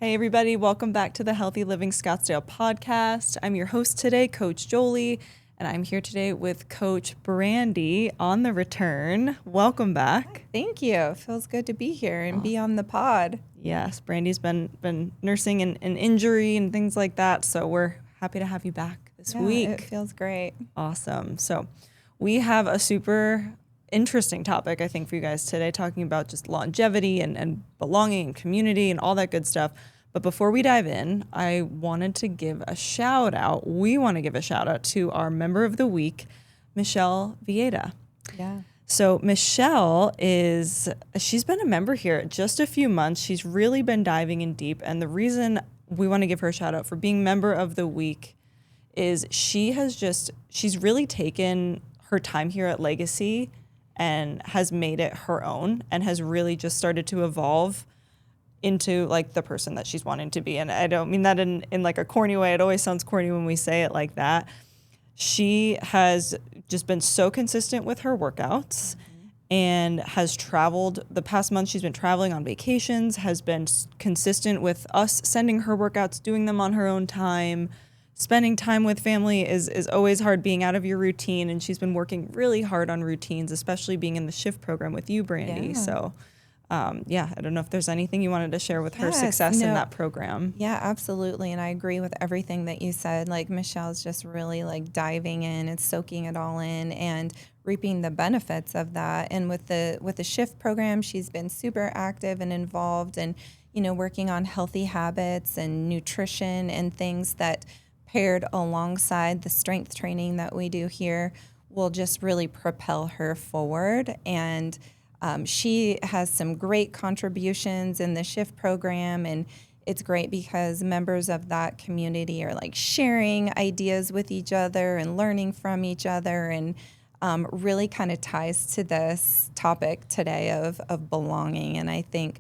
Hey everybody, welcome back to the Healthy Living Scottsdale podcast. I'm your host today, Coach Jolie, and I'm here today with Coach Brandy on the return. Welcome back. Thank you. It feels good to be here and be Awesome. on the pod. Yes, Brandy's been nursing an injury and things like that, so we're happy to have you back this week. It feels great. Awesome. So we have a super interesting topic, I think, for you guys today, talking about just longevity and belonging and community and all that good stuff. But before we dive in, I wanted to give a shout out. We want to give a shout out to our member of the week, Michelle Vieta. Yeah. So Michelle she's been a member here just a few months. She's really been diving in deep. And the reason we want to give her a shout out for being member of the week is she's really taken her time here at Legacy and has made it her own and has really just started to evolve into like the person that she's wanting to be. And I don't mean that in like a corny way. It always sounds corny when we say it like that. She has just been so consistent with her workouts and has traveled the past month. She's been traveling on vacations, has been consistent with us sending her workouts, doing them on her own time. Spending time with family is always hard, being out of your routine. And she's been working really hard on routines, especially being in the shift program with you, Brandy. Yeah. So I don't know if there's anything you wanted to share with her success in that program. Yeah, absolutely. And I agree with everything that you said. Like Michelle's just really like diving in and soaking it all in and reaping the benefits of that. And with the shift program, she's been super active and involved and, working on healthy habits and nutrition and things that paired alongside the strength training that we do here will just really propel her forward. And she has some great contributions in the shift program, and it's great because members of that community are like sharing ideas with each other and learning from each other, and really kind of ties to this topic today of belonging. And I think,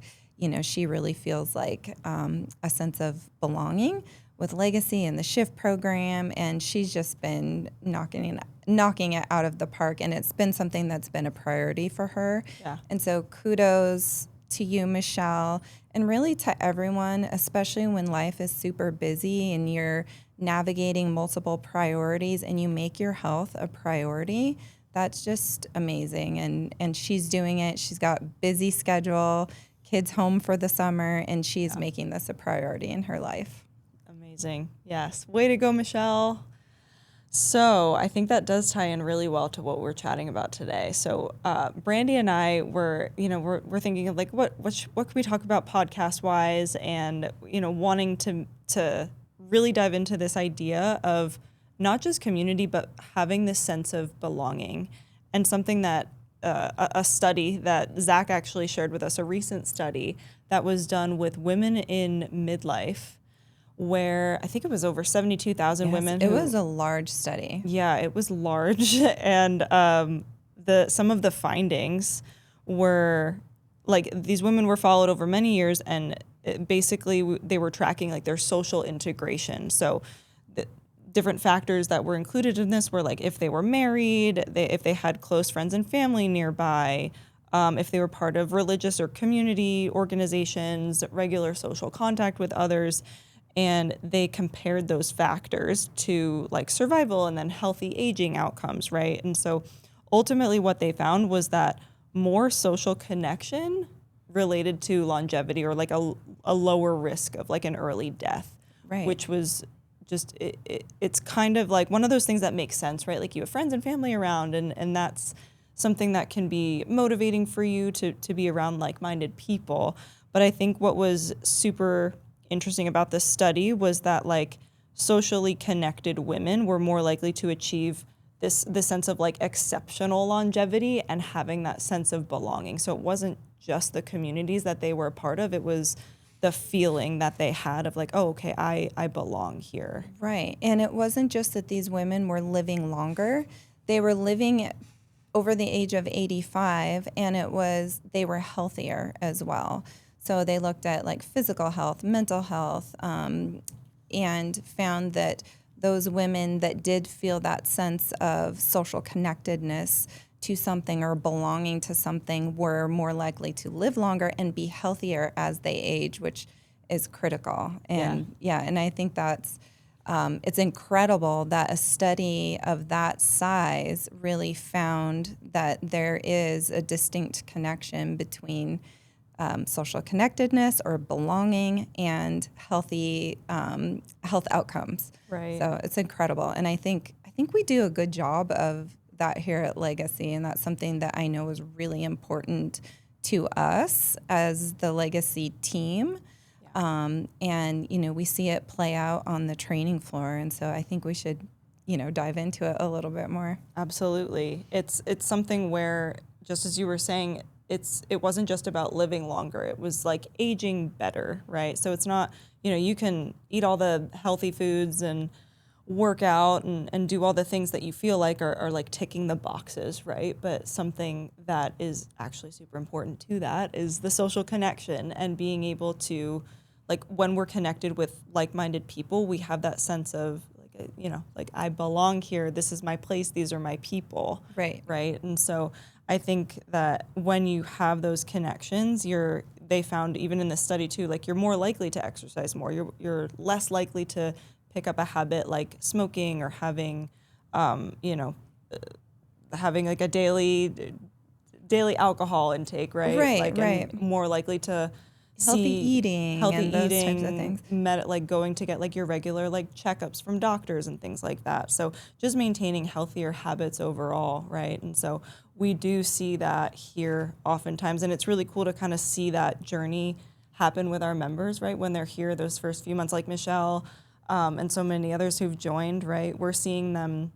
she really feels like a sense of belonging with Legacy and the shift program, and she's just been knocking it out of the park, and it's been something that's been a priority for her. Yeah. And so kudos to you, Michelle, and really to everyone, especially when life is super busy and you're navigating multiple priorities and you make your health a priority. That's just amazing. And she's doing it. She's got busy schedule, kids home for the summer, and she's making this a priority in her life. Amazing. Yes. Way to go, Michelle. So I think that does tie in really well to what we're chatting about today. So Brandy and I we're thinking of like what can we talk about podcast wise, and wanting to really dive into this idea of not just community but having this sense of belonging, and something that a study that Zach actually shared with us, a recent study that was done with women in midlife, where I think it was over 72,000 women. It was a large study. Yeah, it was large. And some of the findings were like these women were followed over many years, and basically they were tracking like their social integration. So the different factors that were included in this were like if they were married, if they had close friends and family nearby, if they were part of religious or community organizations, regular social contact with others. And they compared those factors to like survival and then healthy aging outcomes, right? And so ultimately what they found was that more social connection related to longevity, or like a lower risk of like an early death, Right. Which was just, it's kind of like one of those things that makes sense, right? Like you have friends and family around, and that's something that can be motivating for you to be around like-minded people. But I think what was super interesting about this study was that like socially connected women were more likely to achieve this sense of like exceptional longevity and having that sense of belonging. So it wasn't just the communities that they were a part of, it was the feeling that they had of like, oh, okay, I belong here. Right. And it wasn't just that these women were living longer. They were living over the age of 85, and they were healthier as well. So they looked at like physical health, mental health, and found that those women that did feel that sense of social connectedness to something or belonging to something were more likely to live longer and be healthier as they age, which is critical. And and I think that's it's incredible that a study of that size really found that there is a distinct connection between social connectedness or belonging and healthy health outcomes. Right. So it's incredible, and I think we do a good job of that here at Legacy, and that's something that I know is really important to us as the Legacy team. And we see it play out on the training floor, and so I think we should dive into it a little bit more. Absolutely. It's something where, just as you were saying, it wasn't just about living longer. It was like aging better, right? So it's not, you can eat all the healthy foods and work out and do all the things that you feel like are like ticking the boxes, right? But something that is actually super important to that is the social connection and being able to, like, when we're connected with like-minded people, we have that sense of like I belong here. This is my place. These are my people. Right. Right. And so I think that when you have those connections, they found even in this study too, like you're more likely to exercise more. You're less likely to pick up a habit like smoking or having, having like a daily alcohol intake, right? Right, like, right. And more likely to Healthy see eating healthy and those eating, types of things. like going to get like your regular like checkups from doctors and things like that. So just maintaining healthier habits overall, right? And so we do see that here oftentimes, and it's really cool to kind of see that journey happen with our members, right? When they're here those first few months, like Michelle, and so many others who've joined, right? We're seeing them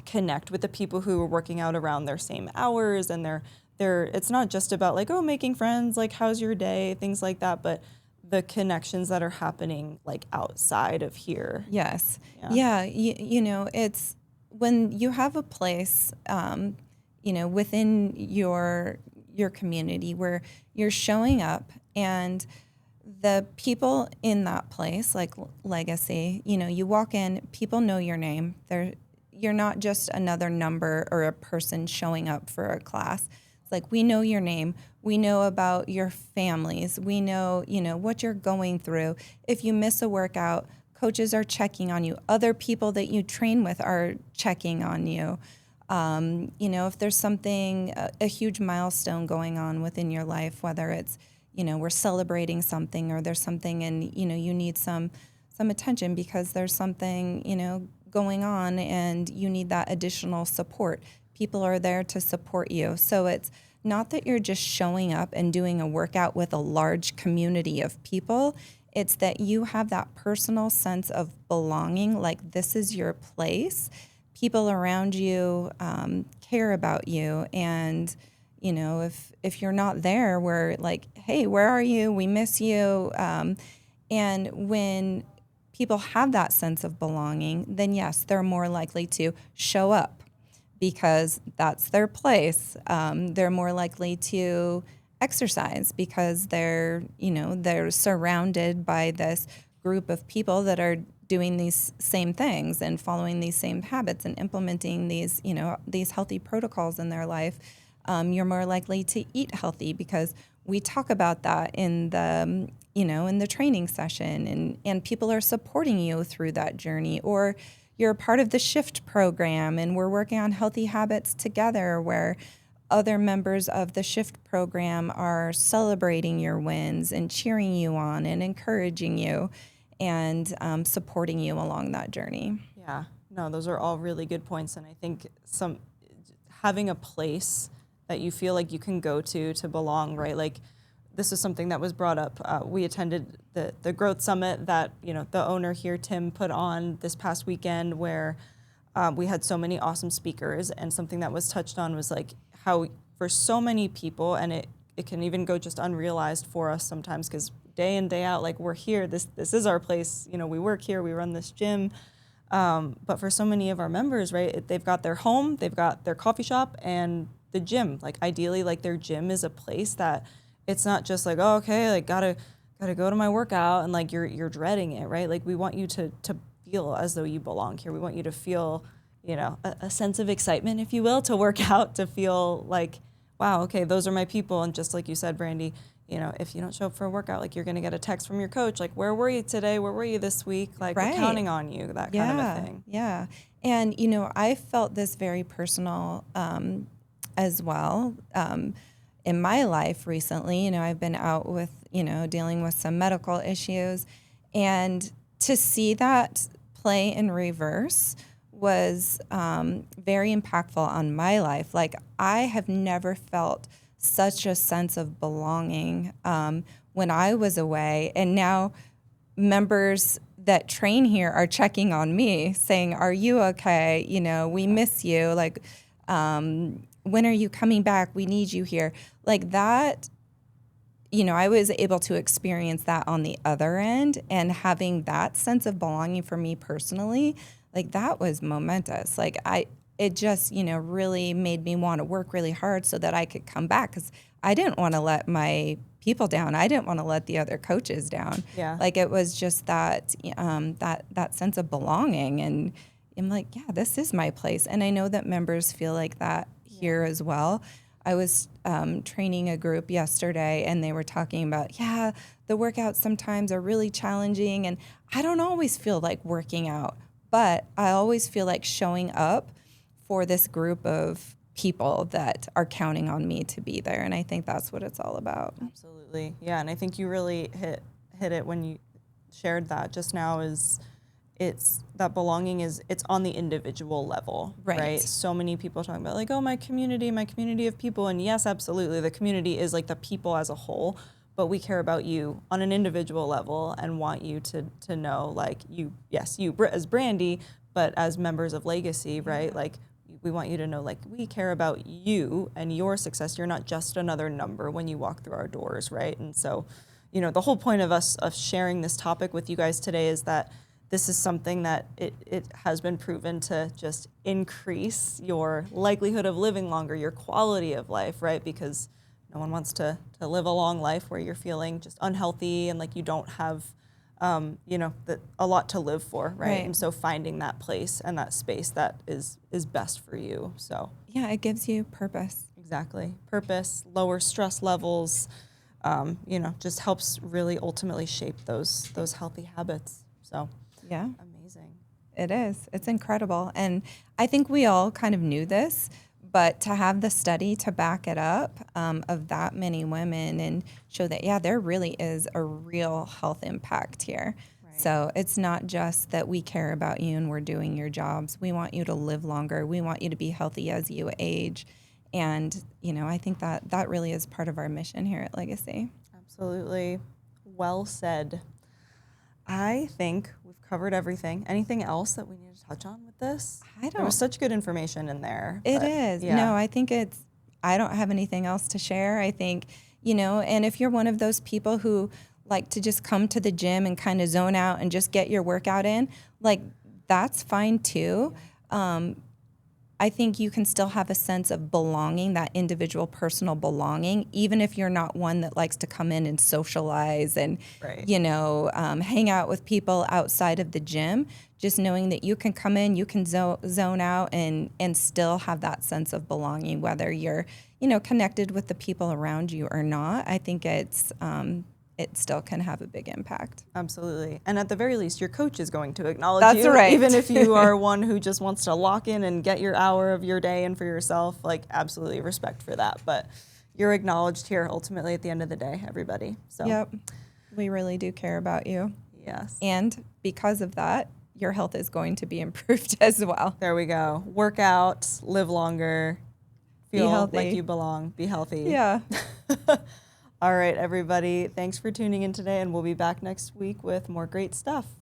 connect with the people who are working out around their same hours, and they're it's not just about like, oh, making friends, like how's your day, things like that, but the connections that are happening like outside of here. Yes. Yeah. It's when you have a place, within your community where you're showing up, and the people in that place, like Legacy, you walk in, people know your name. You're not just another number or a person showing up for a class. It's like, we know your name. We know about your families. We know, what you're going through. If you miss a workout, coaches are checking on you. Other people that you train with are checking on you. If there's something, a huge milestone going on within your life, whether it's, we're celebrating something, or there's something and, you need some attention because there's something, going on and you need that additional support. People are there to support you. So it's not that you're just showing up and doing a workout with a large community of people. It's that you have that personal sense of belonging, like this is your place. People around you care about you. And, if you're not there, we're like, hey, where are you? We miss you. And when people have that sense of belonging, then yes, they're more likely to show up because that's their place. They're more likely to exercise because they're surrounded by this group of people that are doing these same things and following these same habits and implementing these healthy protocols in their life. You're more likely to eat healthy because we talk about that in the in the training session, and people are supporting you through that journey. Or you're a part of the SHIFT program and we're working on healthy habits together, where other members of the SHIFT program are celebrating your wins and cheering you on and encouraging you and supporting you along that journey. Yeah, no, those are all really good points. And I think having a place that you feel like you can go to belong, right? Like, this is something that was brought up. We attended the Growth Summit that, the owner here, Tim, put on this past weekend, where we had so many awesome speakers. And something that was touched on was like how for so many people, and it can even go just unrealized for us sometimes, because day in, day out, like, we're here, this is our place, we work here, we run this gym. But for so many of our members, right, they've got their home, they've got their coffee shop, and the gym. Like, ideally, like, their gym is a place that it's not just like, oh, okay, like gotta go to my workout and like you're dreading it, right? Like, we want you to feel as though you belong here. We want you to feel, a sense of excitement, if you will, to work out, to feel like, wow, okay, those are my people. And just like you said, Brandy, you know, if you don't show up for a workout, like you're going to get a text from your coach, like, where were you today? Where were you this week? Like, we're counting on you, that kind of a thing. Yeah. And, you know, I felt this very personal as well in my life recently. You know, I've been out with, you know, dealing with some medical issues. And to see that play in reverse was very impactful on my life. Like, I have never felt such a sense of belonging when I was away. And now members that train here are checking on me saying, are you okay? You know, we miss you. Like, when are you coming back? We need you here. Like that, you know, I was able to experience that on the other end, and having that sense of belonging for me personally, like that was momentous. Like it just, you know, really made me want to work really hard so that I could come back, because I didn't want to let my people down. I didn't want to let the other coaches down. Yeah. Like it was just that that sense of belonging, and I'm like, yeah, this is my place. And I know that members feel like that here as well. I was training a group yesterday, and they were talking about, yeah, the workouts sometimes are really challenging, and I don't always feel like working out, but I always feel like showing up for this group of people that are counting on me to be there. And I think that's what it's all about. Absolutely. Yeah. And I think you really hit it when you shared that just now, is it's that belonging is, it's on the individual level, right? So many people talking about like, oh, my community of people. And yes, absolutely. The community is like the people as a whole, but we care about you on an individual level and want you to know, like, you, yes, you as Brandy, but as members of Legacy, right? Like, we want you to know, like, we care about you and your success. You're not just another number when you walk through our doors, right? And so, you know, the whole point of us of sharing this topic with you guys today is that this is something that it has been proven to just increase your likelihood of living longer, your quality of life, right? Because no one wants to live a long life where you're feeling just unhealthy and like you don't have, you know, a lot to live for, right? And so finding that place and that space that is best for you. So yeah, it gives you purpose. Exactly. Purpose, lower stress levels, you know, just helps really ultimately shape those healthy habits. So yeah, amazing. It is. It's incredible. And I think we all kind of knew this, but to have the study to back it up of that many women and show that, yeah, there really is a real health impact here. Right. So it's not just that we care about you and we're doing your jobs. We want you to live longer. We want you to be healthy as you age. And, you know, I think that really is part of our mission here at Legacy. Absolutely. Well said. I think we've covered everything. Anything else that we need to touch on with this? There was such good information in there. It is. Yeah. No, I think I don't have anything else to share. I think, you know, and if you're one of those people who like to just come to the gym and kind of zone out and just get your workout in, like that's fine too. I think you can still have a sense of belonging, that individual personal belonging, even if you're not one that likes to come in and socialize and, you know, hang out with people outside of the gym. Just knowing that you can come in, you can zone out and still have that sense of belonging, whether you're, you know, connected with the people around you or not. I think it still can have a big impact. Absolutely. And at the very least, your coach is going to acknowledge you. Right. Even if you are one who just wants to lock in and get your hour of your day in for yourself, like absolutely respect for that. But you're acknowledged here ultimately at the end of the day, everybody. So yep. We really do care about you. Yes. And because of that, your health is going to be improved as well. There we go. Work out, live longer, feel healthy. like you belong, be healthy. Yeah. All right, everybody. Thanks for tuning in today, and we'll be back next week with more great stuff.